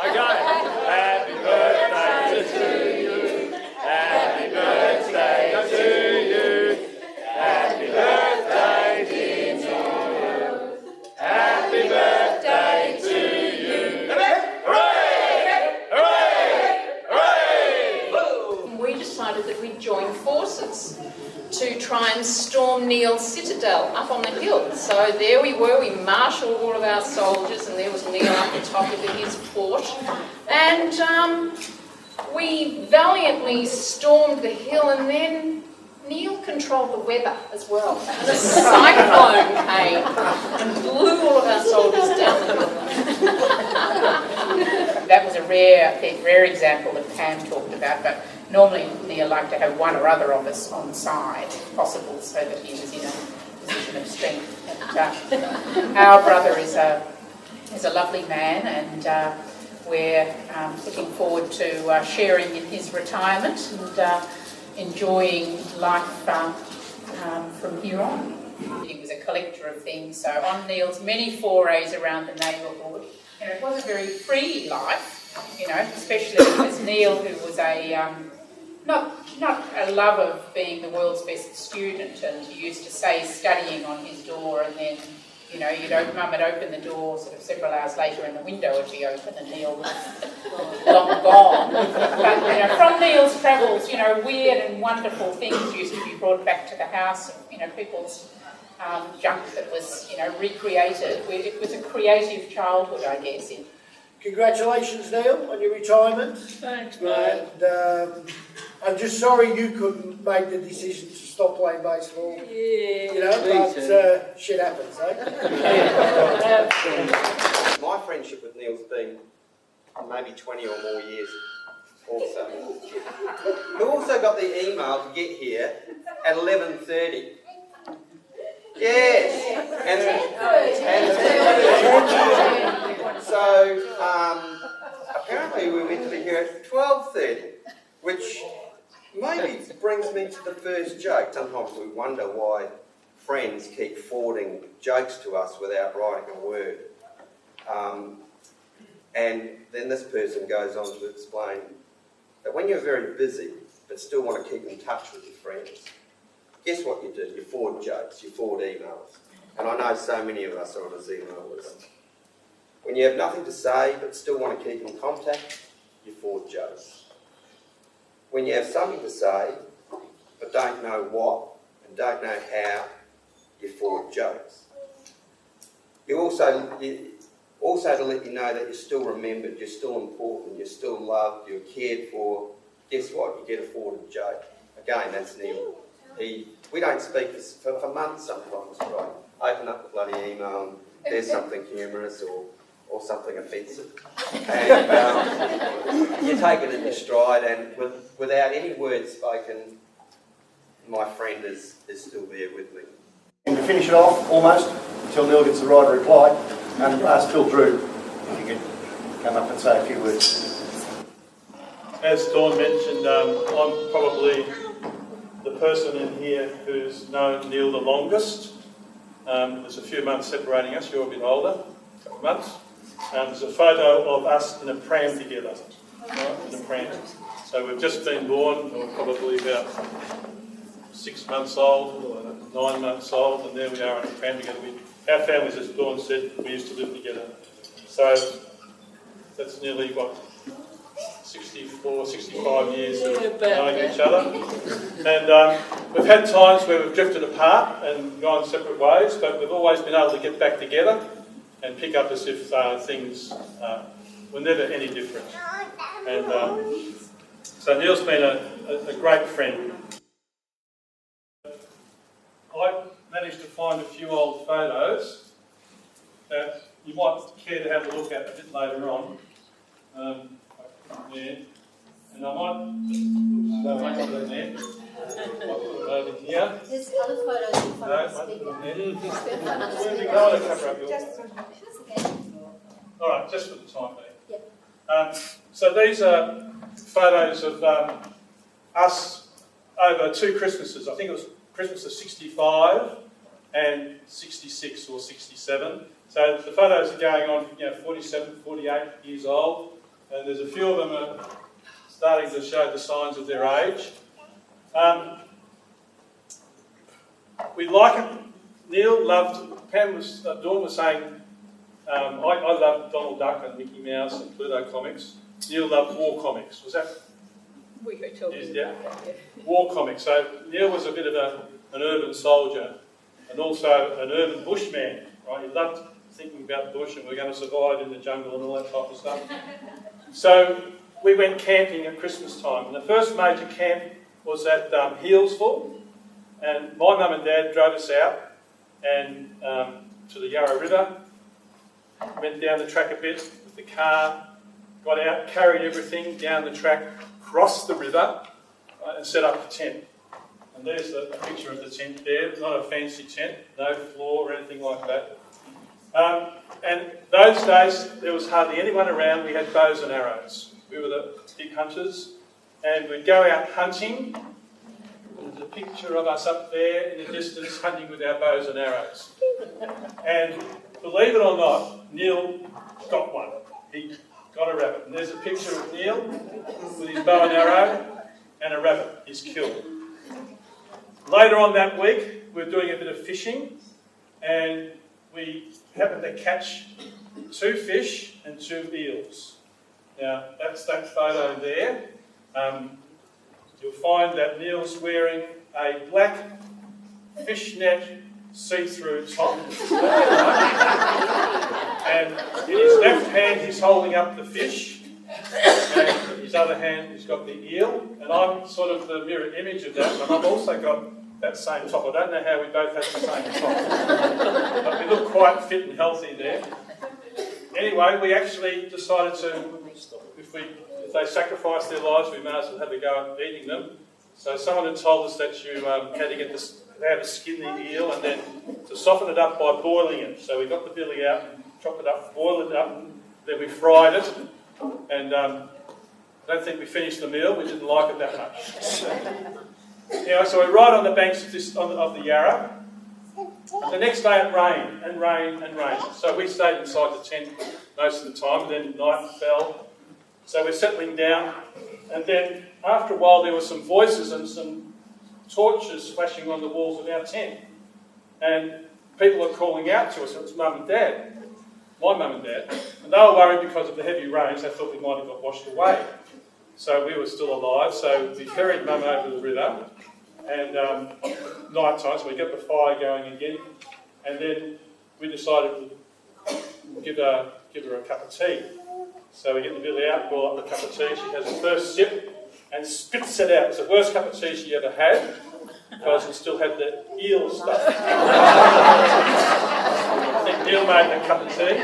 Okay. Happy birthday to you. Happy birthday to you. Happy birthday dear Neil. Happy birthday to you. Hooray! Hooray! Hooray! We decided that we'd join forces to try and storm Neil's citadel up on the hill. So there we were, we marshalled all of our soldiers, and there was Neil up the top of his fort. And we valiantly stormed the hill, and then Neil controlled the weather as well. And a cyclone came and blew all of our soldiers down the hill. That was a rare example that Pam talked about, but normally Neil liked to have one or other of us on side, if possible, so that he was in a position of strength. And, our brother is a lovely man, and we're looking forward to sharing in his retirement and enjoying life from here on. He was a collector of things, so on Neil's many forays around the neighbourhood, it was a very free life, especially as Neil, who was not a love of being the world's best student, and he used to say studying on his door, and then Mum would open the door sort of several hours later and the window would be open and Neil was long gone. But from Neil's travels, weird and wonderful things used to be brought back to the house, people's junk that was, recreated. It was a creative childhood, I guess. Congratulations, Neil, on your retirement. Thanks, mate. And I'm just sorry you couldn't make the decision to stop playing baseball. Yeah, but shit happens, eh? My friendship with Neil's been maybe 20 or more years also. We also got the email to get here at 11:30. Yes! And so, apparently we were meant to be here at 12:30, which maybe brings me to the first joke. Sometimes we wonder why friends keep forwarding jokes to us without writing a word. And then this person goes on to explain that when you're very busy but still want to keep in touch with your friends, guess what you do? You forward jokes, you forward emails. And I know so many of us are on his email list. When you have nothing to say but still want to keep in contact, you forward jokes. When you have something to say but don't know what and don't know how, you forward jokes. Also to let you know that you're still remembered, you're still important, you're still loved, you're cared for, guess what? You get a forwarded joke. Again, that's Neil. We don't speak for months sometimes, right? Open up the bloody email and there's something humorous or something offensive. And you take it in your stride, and without any words spoken, my friend is still there with me. And to finish it off, almost, until Neil gets the right reply, and ask Phil Drew if he could come up and say a few words. As Dawn mentioned, I'm probably the person in here who's known Neil the longest. There's a few months separating us, you're a bit older, a couple of months. There's a photo of us in a pram together, right, in a pram. So we've just been born, we're probably about 6 months old, or 9 months old, and there we are in a pram together. Our families, as Dawn said, we used to live together. So that's nearly, 64, 65 years of knowing each other. And we've had times where we've drifted apart and gone separate ways, but we've always been able to get back together and pick up as if things were never any different. And so Neil's been a great friend. I managed to find a few old photos that you might care to have a look at a bit later on. There. And I might put it there. I put it over here. There's other photos in front of the speaker. Alright, just for the time being. Yep. So these are photos of us over 2 Christmases. I think it was Christmas of 65 and 66 or 67. So the photos are going on, 47, 48 years old. and there's a few of them are starting to show the signs of their age. We like it. Neil loved, Dawn was saying, I loved Donald Duck and Mickey Mouse and Pluto comics. Neil loved war comics. Was that? We were talking Yeah. about that, yeah. War comics. So Neil was a bit of an urban soldier and also an urban bushman. Right? He loved thinking about the bush and we're going to survive in the jungle and all that type of stuff. So we went camping at Christmas time, and the first major camp was at Healesville, and my mum and dad drove us out and to the Yarra River, went down the track a bit with the car, got out, carried everything down the track, crossed the river and set up the tent. And there's a picture of the tent there, not a fancy tent, no floor or anything like that. And those days there was hardly anyone around. We had bows and arrows. We were the big hunters, and we'd go out hunting. There's a picture of us up there in the distance hunting with our bows and arrows. And believe it or not, Neil got one. He got a rabbit. And there's a picture of Neil with his bow and arrow and a rabbit he's killed. Later on that week, we were doing a bit of fishing, and we happened to catch 2 fish and 2 eels. Now, that's that photo there. You'll find that Neil's wearing a black fishnet see-through top. And in his left hand, he's holding up the fish. And in his other hand, he's got the eel. And I'm sort of the mirror image of that. And I've also got that same top. I don't know how we both had the same top. But we look quite fit and healthy there. Anyway, we actually decided to, if they sacrificed their lives, we may as well have a go at eating them. So someone had told us that you had to get how to skin the eel and then to soften it up by boiling it. So we got the billy out, chopped it up, boiled it up, then we fried it. And I don't think we finished the meal. We didn't like it that much. Anyway, so we're right on the banks of the Yarra. The next day it rained and rained and rained. So we stayed inside the tent most of the time, and then night fell. So we're settling down, and then after a while there were some voices and some torches flashing on the walls of our tent. And people were calling out to us. It was Mum and Dad, my mum and dad. And they were worried because of the heavy rains. They thought we might have got washed away. So we were still alive. So we ferried Mum over the river. And night time, so we got the fire going again. And then we decided to give her a cup of tea. So we get the billy out, boil up the cup of tea. She has the first sip and spits it out. It's the worst cup of tea she ever had because it still had the eel stuff. I think Neil made the cup of tea.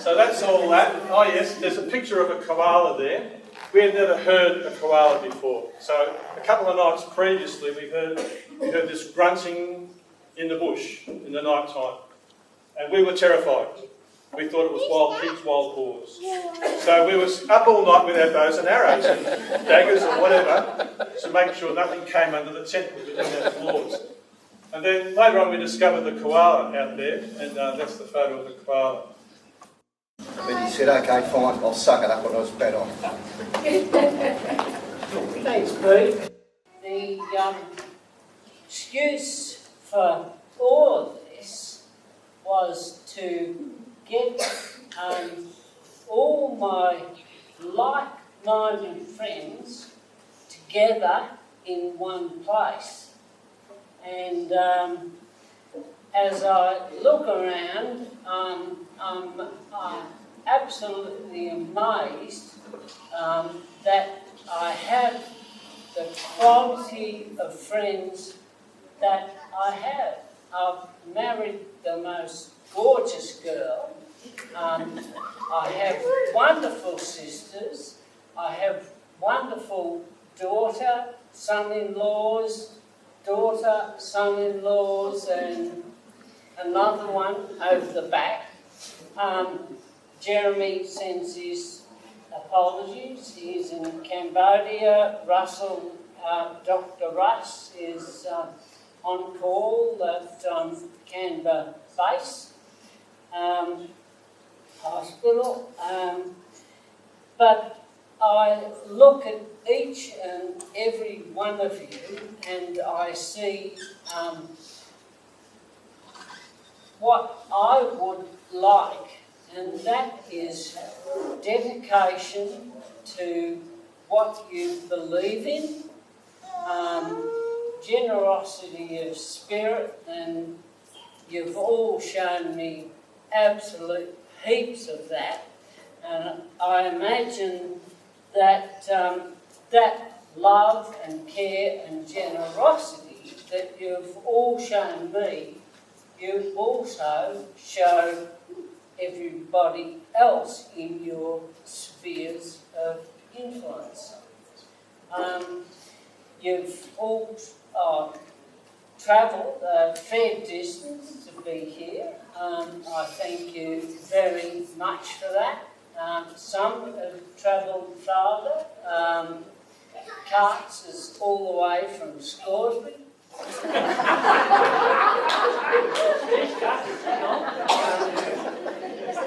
So that's all that. Oh yes, there's a picture of a koala there. We had never heard a koala before. So a couple of nights previously we heard this grunting in the bush in the night time. And we were terrified. We thought it was wild pigs, wild boars. So we were up all night with our bows and arrows and daggers or whatever to make sure nothing came under the tent within our floors. And then later on we discovered the koala out there, and that's the photo of the koala. But he said, okay, fine, I'll suck it up when I was bet on. Thanks, Pete. The excuse for all of this was to get all my like-minded friends together in one place. And as I look around, I'm absolutely amazed that I have the quality of friends that I have. I've married the most gorgeous girl. I have wonderful sisters. I have wonderful daughter, son-in-laws, daughter, son-in-laws, and another one over the back. Jeremy sends his apologies. He's in Cambodia. Russell, Dr. Russ is on call at Canberra Base Hospital. but I look at each and every one of you and I see what I would like, and that is dedication to what you believe in, generosity of spirit, and you've all shown me absolute heaps of that. And I imagine that that love and care and generosity that you've all shown me, you also show everybody else in your spheres of influence. You've all travelled a fair distance to be here. I thank you very much for that. Some have travelled farther. Carts is all the way from Scoresby.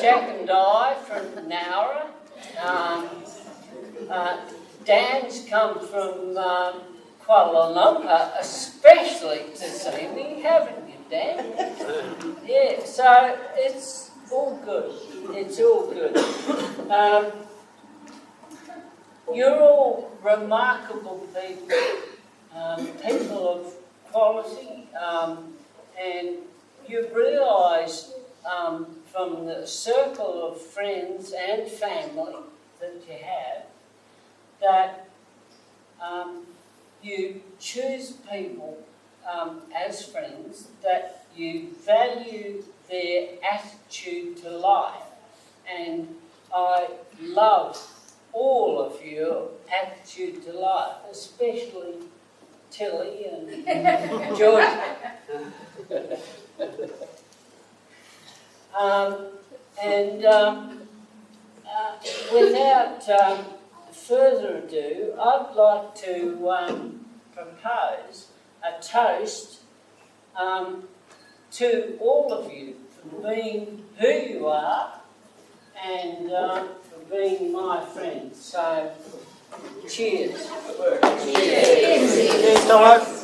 Jack and I from Nowra. Dan's come from Kuala Lumpur, especially to see me, haven't you, Dan? Yeah, so it's all good. It's all good. You're all remarkable people, people of quality, and you realise from the circle of friends and family that you have that you choose people as friends that you value their attitude to life, and I love all of your attitude to life, especially Tilly and George. Without further ado, I'd like to propose a toast to all of you for being who you are and for being my friends. So, cheers. Cheers, Tom.